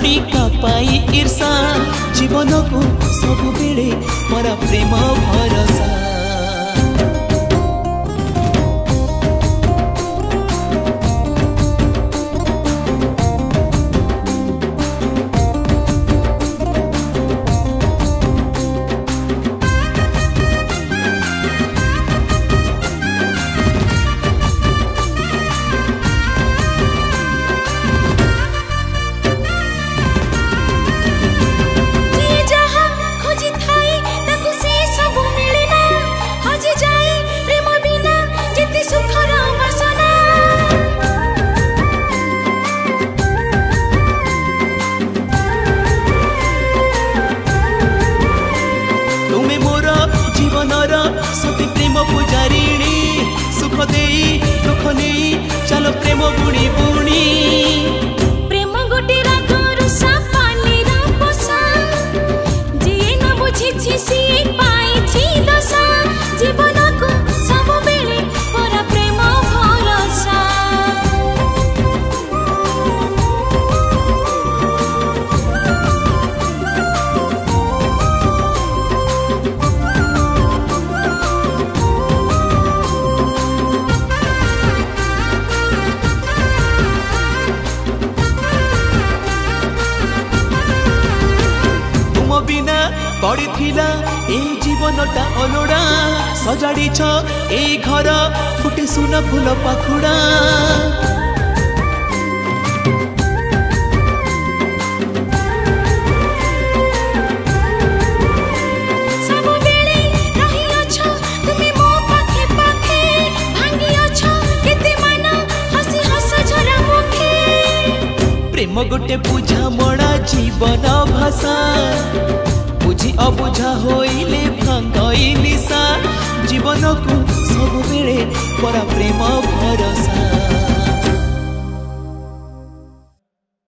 पुणी कापाई ईर्षा जीवन को सब बेले मोरा प्रेम भरोसा। सती प्रेम पुजारिणी सुख दे दुख नहीं चलो प्रेम बुणी बुणी। प्रेम गोटे रागर सापानी पोसा जी न बुझी सी पाई दशा जीवन को सब बेले पूरा प्रेम भरोसा। पड़ी थिला ए जीवनटा अलोड़ा सजाड़ी ए घर फुटे सुना फूल पाखुड़ा। प्रेम गोटे बुझा मड़ा जीवन भाषा बुझी अबुझा होइले भांगई निशा जीवन को सब बेले परा प्रेम भरोसा।